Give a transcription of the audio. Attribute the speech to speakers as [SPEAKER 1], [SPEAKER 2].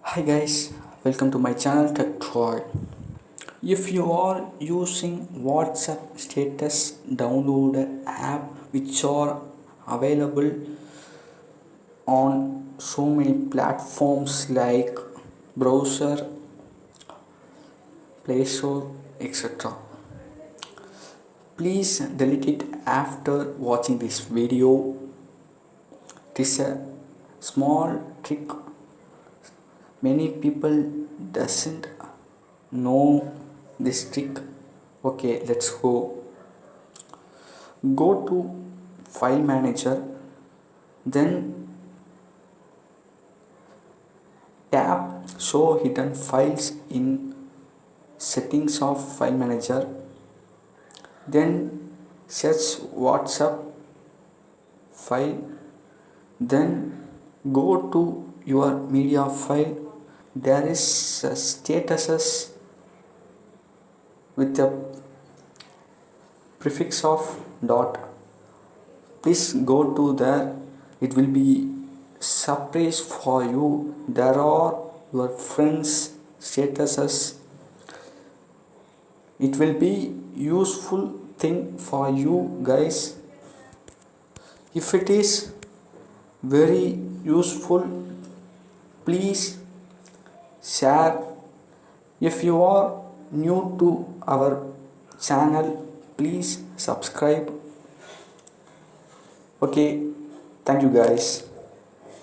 [SPEAKER 1] Hi guys, welcome to my channel Tech Troy. If you are using WhatsApp status download app which are available on so many platforms like browser, Play Store, etc. Please delete it after watching this video. It is a small trick. Many people doesn't know this trick. Okay, let's go to file manager, then tap show hidden files in settings of file manager, then search WhatsApp file, then go to your media file. There is a statuses with a prefix of dot. Please go to there. It will be surprise for you. There are your friends statuses. It will be useful thing for you guys. If it is very useful, please share. If you are new to our channel, please subscribe. Okay, thank you guys.